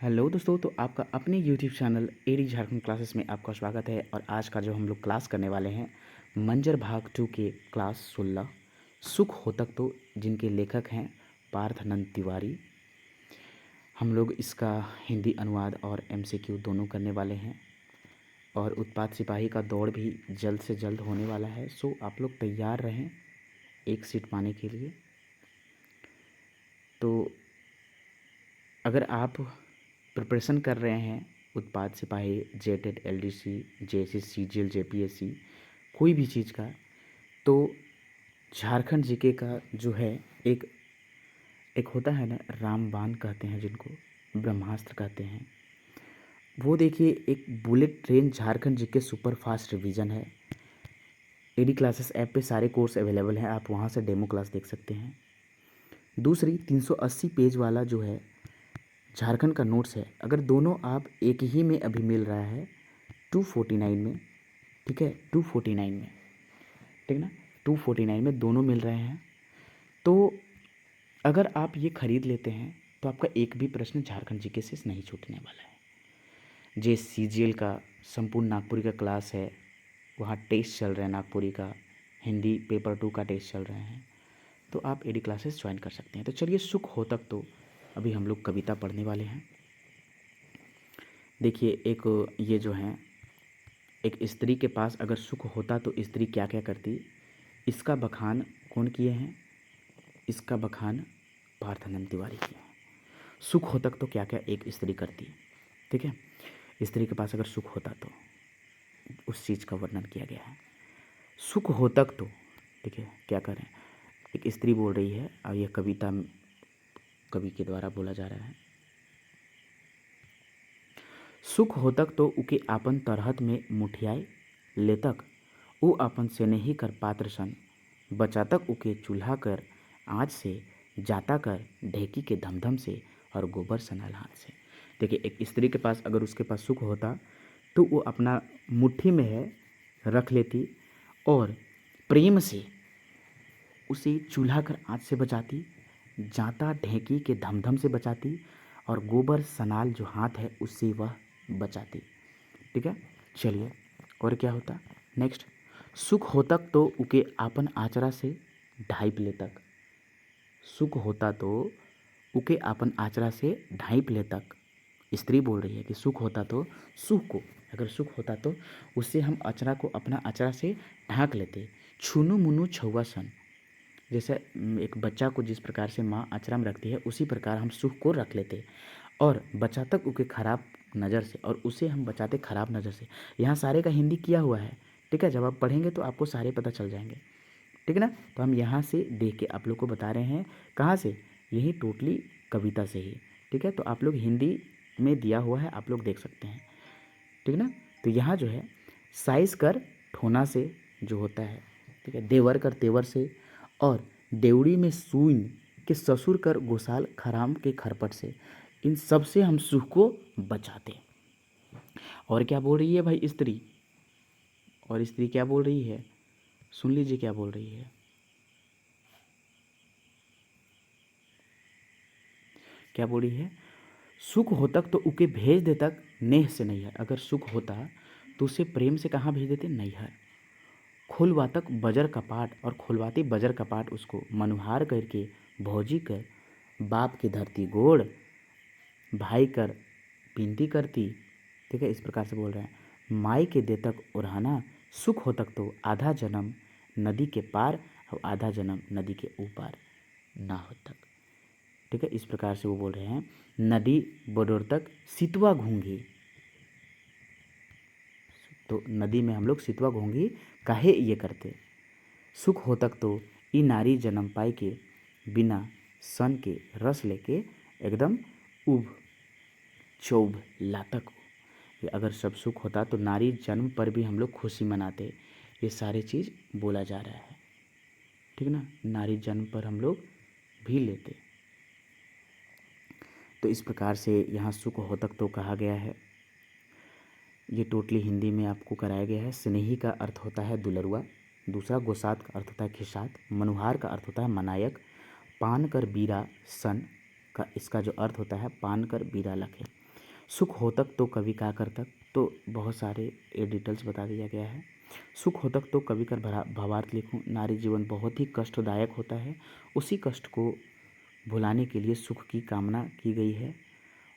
Hello दोस्तों, तो आपका अपने YouTube channel AD Jharkhand classes में आपका स्वागत है। और आज का जो हम लोग क्लास करने वाले हैं मंजर भाग 2 के क्लास 16 सुख हो तक तो, जिनके लेखक हैं पार्थानंद तिवारी। हम लोग इसका हिंदी अनुवाद और एमसीक्यू दोनों करने वाले हैं और उत्पाद सिपाही का दौड़ भी जल्द से जल्द होने वाला है। सो आप लोग तैयार रहें एक सीट पाने के लिए। तो अगर आप प्रिपरेशन कर रहे हैं उत्पाद सिपाही, JTET, LDC, JSC, CGL, JPSC, कोई भी चीज़ का, तो झारखंड जीके का जो है एक एक होता है ना, रामबाण कहते हैं जिनको, ब्रह्मास्त्र कहते हैं, वो देखिए एक bullet train Jharkhand GK super fast revision है। एडी क्लासेस ऐप पे सारे कोर्स अवेलेबल हैं, आप वहाँ से डेमो क्लास देख सकते हैं। दूसरी 380 पेज वाला जो है झारखंड का नोट्स है, अगर दोनों आप एक ही में अभी मिल रहा है 249 में, ठीक है, 249 में, ठीक ना, 249 में दोनों मिल रहे हैं। तो अगर आप ये ख़रीद लेते हैं तो आपका एक भी प्रश्न झारखंड जीके से नहीं छूटने वाला है। जे सीजीएल का संपूर्ण नागपुरी का क्लास है, वहाँ टेस्ट चल रहे हैं नागपुरी का, हिंदी पेपर 2 का टेस्ट चल रहे हैं, तो आप एडी क्लासेस ज्वाइन कर सकते हैं। तो चलिए, सुख हो तक तो अभी हम लोग कविता पढ़ने वाले हैं। देखिए, एक ये जो है, एक स्त्री के पास अगर सुख होता तो स्त्री क्या क्या करती, इसका बखान कौन किए हैं? इसका बखान पार्थानंद तिवारी किए हैं। सुख हो तक तो क्या क्या एक स्त्री करती, ठीक है। स्त्री के पास अगर सुख होता तो उस चीज़ का वर्णन किया गया है। सुख हो तक तो, ठीक है, क्या करें, एक स्त्री बोल रही है और यह कविता कवि के द्वारा बोला जा रहा है। सुख हो तक तो उके आपन तरहत में मुठियाए लेतक, उ आपन से नहीं कर पात्र सन, बचातक उके चूल्हा कर आँच से, जाता कर ढेकी के धमधम से और गोबर सनाल हाथ से। देखिए, एक स्त्री के पास अगर उसके पास सुख होता तो वो अपना मुट्ठी में है रख लेती और प्रेम से उसे चूल्हा कर आँच से बचाती, जाता ढेकी के धमधम से बचाती और गोबर सनाल जो हाथ है उससे वह बचाती, ठीक है। चलिए, और क्या होता नेक्स्ट, सुख हो तक तो उके आपन आचरा से ढाइप ले तक। सुख होता तो उके आपन आचरा से ढाइप ले तक। स्त्री बोल रही है कि सुख होता तो, सुख को अगर सुख होता तो उससे हम अचरा को अपना अचरा से ढांक लेते। छुनु मुनु छुआ सन, जैसे एक बच्चा को जिस प्रकार से माँ अचरा में रखती है उसी प्रकार हम सुख को रख लेते और बचातक उके खराब नज़र से, और उसे हम बचाते खराब नज़र से। यहाँ सारे का हिंदी किया हुआ है, ठीक है, जब आप पढ़ेंगे तो आपको सारे पता चल जाएंगे, ठीक है ना। तो हम यहाँ से देख के आप लोग को बता रहे हैं, कहाँ से, यही टोटली कविता से ही, ठीक है। तो आप लोग हिंदी में दिया हुआ है, आप लोग देख सकते हैं, ठीक है ना। तो यहाँ जो है साइज कर ठोना से जो होता है, ठीक है, देवर कर तेवर से, और देवड़ी में सूइन के ससुर कर गोसाल खराम के खरपट से, इन सब से हम सुख को बचाते। और क्या बोल रही है भाई स्त्री, और स्त्री क्या बोल रही है, सुन लीजिए क्या बोल रही है। क्या बोल रही है, सुख हो तक तो उके भेज दे तक नेह से नैहर। अगर सुख होता तो उसे प्रेम से कहाँ भेज देते, नैहर। खुलवा तक बजर कपाट, और खुलवाती बजर कपाट उसको, मनुहार करके भौजी कर बाप की धरती गोड़, भाई कर पिनती करती, ठीक है, इस प्रकार से बोल रहे हैं। माई के दे तक उड़ाना, सुख हो तक तो आधा जन्म नदी के पार और आधा जन्म नदी के ऊपर ना हो तक, ठीक है, इस प्रकार से वो बोल रहे हैं। नदी बडोर तक सितवा घूंगी, तो नदी में हम लोग सितवा घूंगी काहे ये करते। सुख हो तक तो ई नारी जन्म पाई के, बिना सन के रस लेके एकदम उब चौब लातक। अगर सब सुख होता तो नारी जन्म पर भी हम लोग खुशी मनाते। ये सारे चीज़ बोला जा रहा है, ठीक ना, नारी जन्म पर हम लोग भी लेते। तो इस प्रकार से यहाँ सुख हो तक तो कहा गया है। ये टोटली हिंदी में आपको कराया गया है। स्नेही का अर्थ होता है दुलरुआ, दूसरा गोसात का अर्थ होता है खिसात, मनुहार का अर्थ होता है मनायक, पान कर बीरा सन का इसका जो अर्थ होता है पान कर बीरा लखे। सुख हो तक तो कवि का कर तक, तो बहुत सारे ये डिटेल्स बता दिया गया है। सुख हो तक तो कवि कर भावार्थ लिखूं। नारी जीवन बहुत ही कष्टदायक होता है, उसी कष्ट को भुलाने के लिए सुख की कामना की गई है।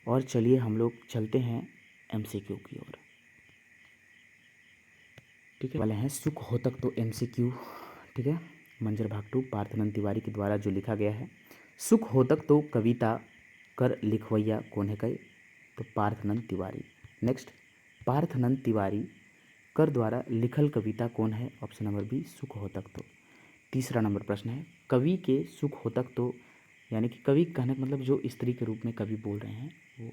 और चलिए हम लोग चलते हैं एमसीक्यू की ओर। ठीक है, वाले हैं सुख हो तक तो एमसीक्यू। ठीक है, मंजर भाग 2 पार्थनंद तिवारी के द्वारा जो लिखा गया है। सुख हो तक तो कविता कर लिखवैया कौन है कई, तो पार्थनंद तिवारी। नेक्स्ट, पार्थनंद तिवारी कर द्वारा लिखल कविता कौन है, ऑप्शन नंबर बी सुख हो तक तो। तीसरा नंबर प्रश्न है, कवि के सुख हो तक तो यानी कि कवि कहने का मतलब जो स्त्री के रूप में कवि बोल रहे हैं वो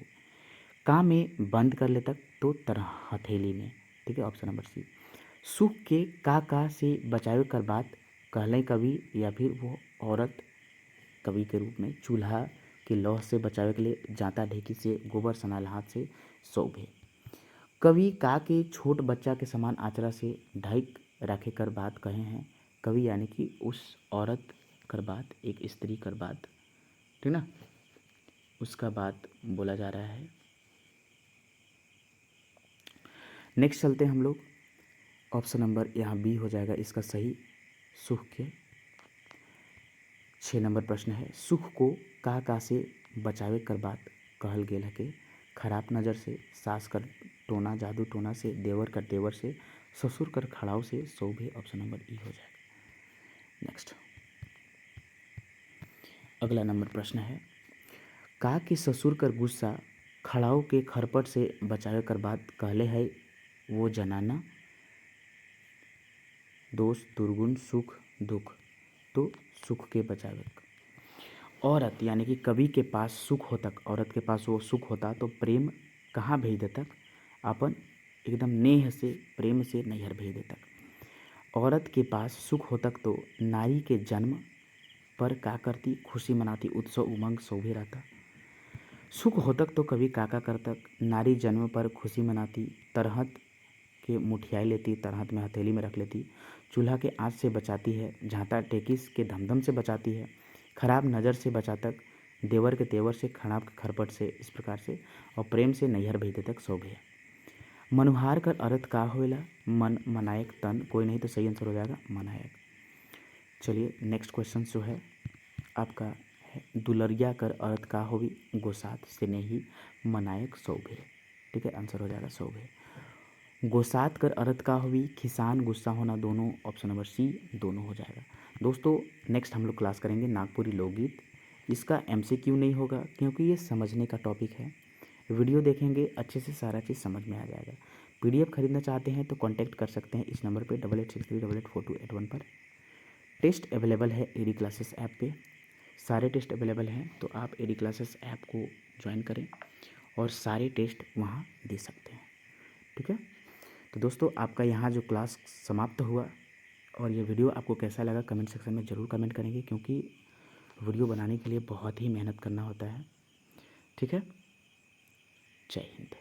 का में बंद कर ले तक, तो तरह हथेली में। ठीक है, ऑप्शन नंबर सी। सुख के का से बचावे कर बात कहले कवि, या फिर वो औरत कवि के रूप में चूल्हा के लौह से बचावे के लिए जाता ढेकी से गोबर सनाल हाथ से सौभे। कवि का के छोट बच्चा के समान आचरा से ढक रखे कर बात कहे हैं कवि, यानी कि उस औरत कर बात, एक स्त्री कर बात, ठीक ना, उसका बात बोला जा रहा है। नेक्स्ट चलते हैं हम लोग, ऑप्शन नंबर यहाँ बी हो जाएगा इसका सही। सुख के 6 नंबर प्रश्न है, सुख को का से बचावे कर बात कहल गेल है के, खराब नज़र से, सास कर टोना जादू टोना से, देवर कर देवर से, ससुर कर खड़ाव से सौभे, ऑप्शन नंबर ई हो जाएगा। नेक्स्ट, अगला नंबर प्रश्न है, का के ससुर कर गुस्सा खड़ाव के खरपट से बचावे कर बात कहले है वो जनाना, दोष दुर्गुण सुख दुख, तो सुख के बचावे। औरत यानी कि कवि के पास सुख हो तक, औरत के पास वो सुख होता तो प्रेम कहाँ भेज दे तक, अपन एकदम नेह से प्रेम से नैहर भेज दे तक। औरत के पास सुख हो तक तो नारी के जन्म पर का करती, खुशी मनाती, उत्सव उमंग शोभे रहता। सुख हो तक तो कवि काका कर तक नारी जन्म पर खुशी मनाती, तरहत के मुठियाई लेती, तरहत में हथेली में रख लेती, चूल्हा के आँच से बचाती है, झांता टेकिस के धमधम से बचाती है, खराब नज़र से बचा तक, देवर के तेवर से, खराब के खरपट से, इस प्रकार से, और प्रेम से नैहर भेजे तक शोभे। मनुहार कर अर्थ का होएला, मन मनायक तन, कोई नहीं तो सही आंसर हो जाएगा मनायक। चलिए नेक्स्ट क्वेश्चन जो है आपका है, दुलरिया कर अर्थ का होवी, गोसात स्नेही मनायक शोभे। ठीक है, आंसर हो जाएगा शोभे। गोसात कर अर्थ का होवी, किसान गुस्सा होना, दोनों, ऑप्शन नंबर सी दोनों हो जाएगा। दोस्तों नेक्स्ट हम लोग क्लास करेंगे नागपुरी लोकगीत। इसका एमसीक्यू नहीं होगा क्योंकि ये समझने का टॉपिक है। वीडियो देखेंगे अच्छे से सारा चीज़ समझ में आ जाएगा। पीडीएफ खरीदना चाहते हैं तो कांटेक्ट कर सकते हैं इस नंबर पे 8863884281 पर। टेस्ट अवेलेबल है एडी क्लासेस ऐप पे, सारे टेस्ट अवेलेबल हैं, तो आप एडी क्लासेस ऐप को ज्वाइन करें और सारे टेस्ट वहाँ दे सकते हैं। ठीक है, तो दोस्तों आपका यहाँ जो क्लास समाप्त हुआ, और ये वीडियो आपको कैसा लगा कमेंट सेक्शन में ज़रूर कमेंट करेंगे, क्योंकि वीडियो बनाने के लिए बहुत ही मेहनत करना होता है। ठीक है, जय हिंद।